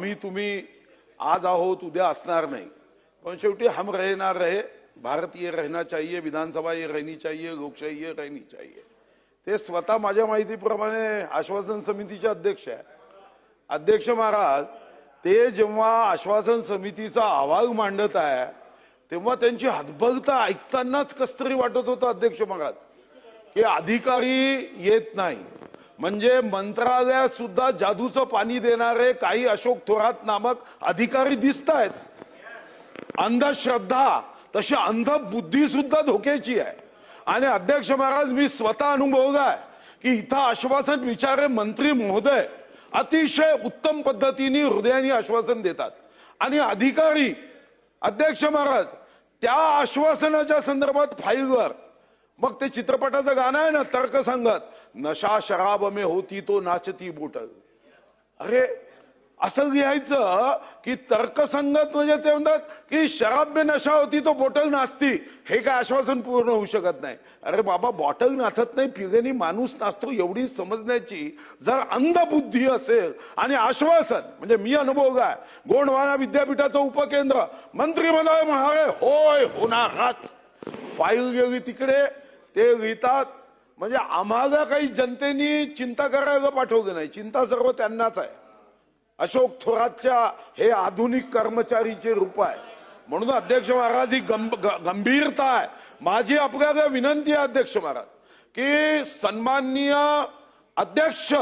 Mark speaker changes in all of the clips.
Speaker 1: आम्ही तुम्ही आज आहोत उद्या असणार नाही, पण शेवटी हम रहे ना रहे, भारत ये रहना चाहिए, विधानसभा ये रहनी चाहिए, लोकशाही ये रहनी चाहिए। ते स्वतः माझ्या माहितीप्रमाणे आश्वासन समितीचे अध्यक्ष आहे। अध्यक्ष महाराज ते जेव्हा आश्वासन समितीचा अहवाल मांडत आहे तेव्हा त्यांची हतबलता ऐकतानाच कसतरी वाटत होतं अध्यक्ष महाराज, की अधिकारी येत नाही म्हणजे मंत्रालयात सुद्धा जादूचं पाणी देणारे काही अशोक थोरात नामक अधिकारी दिसतायत। अंधश्रद्धा तशी अंधबुद्धी सुद्धा धोक्याची आहे। आणि अध्यक्ष महाराज मी स्वतः अनुभवलाय की इथं आश्वासन विचारे मंत्री महोदय अतिशय उत्तम पद्धतीने हृदयाने आश्वासन देतात आणि अधिकारी अध्यक्ष महाराज त्या आश्वासनाच्या संदर्भात फाईलवर मग ते चित्रपटाचं गाणं आहे ना तर्कसंगत, नशा शराब में होती तो नाचती बोटल। अरे असं लिहायचं की तर्कसंगत म्हणजे ते म्हणतात की शराब में नशा होती तो बॉटल नाचती, हे काय आश्वासन पूर्ण होऊ शकत नाही। अरे बाबा बॉटल नाचत नाही, पिगेनी माणूस नाचतो एवढी समजण्याची जर अंधबुद्धी असेल आणि आश्वासन म्हणजे मी अनुभवलाय गोंडवाना विद्यापीठाचं उपकेंद्र मंत्री महोदय म्हणाले होय होणारच, फाईल गेली तिकडे ते लिहितात म्हणजे आम्हाला काही जनतेने चिंता करायला पाठवलं नाही, चिंता सर्व त्यांनाच आहे। अशोक थोरातच्या हे आधुनिक कर्मचारीचे रूप आहे। म्हणून अध्यक्ष महाराज ही गंभीरता आहे। माझी आपल्याला विनंती आहे अध्यक्ष महाराज की सन्माननीय अध्यक्ष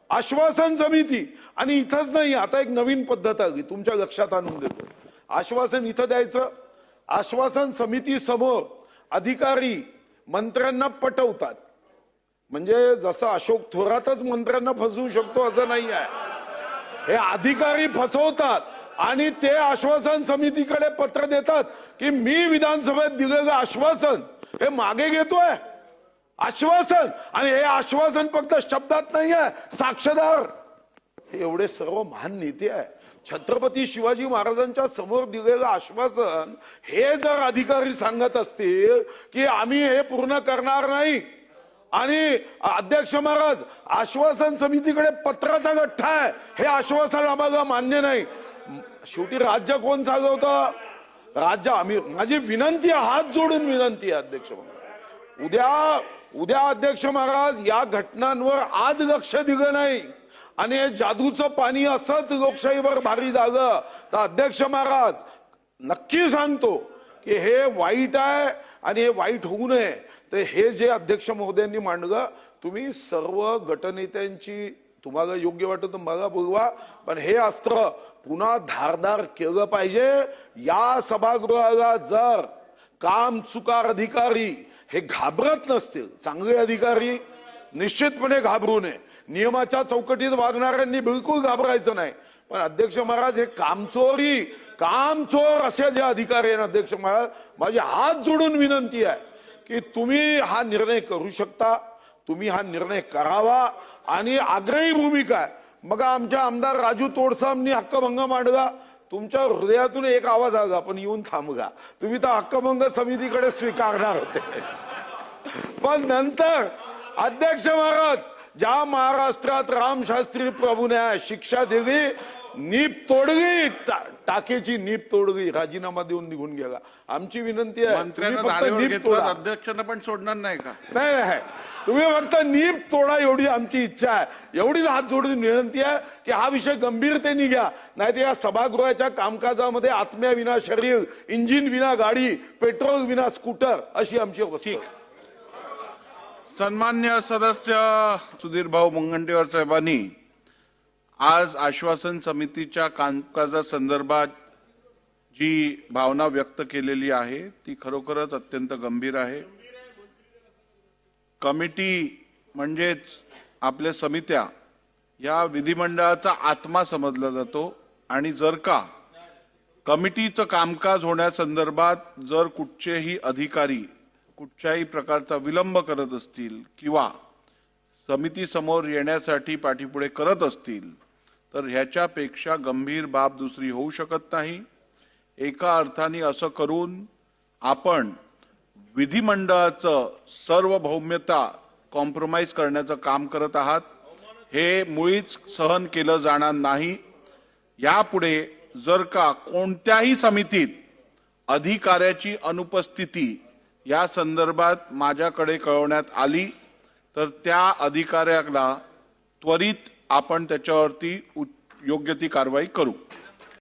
Speaker 1: आश्वासन समिती आणि इथंच नाही, आता एक नवीन पद्धत आली तुमच्या लक्षात आणून देतो। आश्वासन इथं द्यायचं, आश्वासन समिती समोर अधिकारी मंत्र्यांना पटवतात, म्हणजे जसं अशोक थोरातच मंत्र्यांना फसवू शकतो असं नाही आहे, हे अधिकारी फसवतात आणि ते आश्वासन समितीकडे पत्र देतात की मी विधानसभेत दिलेलं आश्वासन हे मागे घेतोय आश्वासन, आणि हे आश्वासन फक्त शब्दात नाही आहे, साक्षीदार हे एवढे सर्व महान नेते आहे। छत्रपती शिवाजी महाराजांच्या समोर दिलेलं आश्वासन हे जर अधिकारी सांगत असतील की आम्ही हे पूर्ण करणार नाही आणि अध्यक्ष महाराज आश्वासन समितीकडे पत्राचा गठ्ठा आहे, हे आश्वासन आम्हाला मान्य नाही, शेवटी राज्य कोण चालवतं? राज्य आम्ही। माझी विनंती आहे, हात जोडून विनंती आहे अध्यक्ष महाराज, उद्या अध्यक्ष महाराज या घटनांवर आज लक्ष दिलं नाही आणि हे जादूचं पाणी असंच लोकशाहीवर भारी झालं तर अध्यक्ष महाराज नक्की सांगतो की हे वाईट आहे आणि हे वाईट होऊ नये। तर हे जे अध्यक्ष महोदयांनी मांडलं, तुम्ही सर्व गटनेत्यांची तुम्हाला योग्य वाटत मला बोलवा, पण हे अस्त्र पुन्हा धारदार केलं पाहिजे। या सभागृहाला जर काम चुकार अधिकारी हे घाबरत नसतील, चांगले अधिकारी निश्चितपणे घाबरू नये, नियमाच्या चौकटीत वागणाऱ्यांनी बिलकुल घाबरायचं नाही, पण अध्यक्ष महाराज हे कामचोर असे जे अधिकारी आहेत अध्यक्ष महाराज, माझी हात जोडून विनंती आहे की तुम्ही हा निर्णय करू शकता, तुम्ही हा निर्णय करावा आणि आग्रही भूमिका आहे। मग आमच्या आमदार राजू तोडसामनी हक्कभंग मांडला, तुमच्या हृदयातून एक आवाज आला पण येऊन थांबगा, तुम्ही तर हक्कभंग समितीकडे स्वीकारणार होते, पण नंतर अध्यक्ष महाराज ज्या महाराष्ट्रात रामशास्त्री प्रभूने शिक्षा दिली, नीप तोडली, टाकेची नीप तोडली, राजीनामा देऊन निघून गेला। आमची विनंती आहे
Speaker 2: अध्यक्षांना पण सोडणार नाही का?
Speaker 1: नाही, तुम्ही फक्त नीप तोडा एवढी आमची इच्छा आहे, एवढीच हात जोडून विनंती आहे की हा विषय गंभीरतेने घ्या, नाही तर या सभागृहाच्या कामकाजामध्ये आत्म्या विना शरीर, इंजिन विना गाडी, पेट्रोल विना स्कूटर अशी आमची अवस्था।
Speaker 2: सन्मान्य सदस्य सुधीर भाऊ मुनगंटीवार साहेबांनी आज आश्वासन समितीच्या कामकाजासंदर्भात जी भावना व्यक्त केलेली आहे ती खरोखरच अत्यंत गंभीर आहे। कमिटी म्हणजेच आपल्या समित्या या विधिमंडळाचा आत्मा समजला जातो आणि जर का कमिटीचं कामकाज होण्यासंदर्भात जर कुठचेही अधिकारी कुठच्याही प्रकारचा विलंब करत असतील किंवा समिती समोर येण्यासाठी पाठीपुढे करत असतील तर ह्याच्यापेक्षा गंभीर बाब दुसरी होऊ शकत नाही। एका अर्थाने असं करून आपण विधिमंडळाचं सार्वभौम्यता कॉम्प्रोमाइज करण्याचं काम करत आहात, हे मुळीच सहन केलं जाणार नाही। यापुढे जर का कोणत्याही समितीत अधिकाऱ्याची अनुपस्थिती या संदर्भात माझ्याकडे कळवण्यात आली तर त्या अधिकाऱ्याला त्वरित आपण त्याच्यावरती योग्य ती कारवाई करू.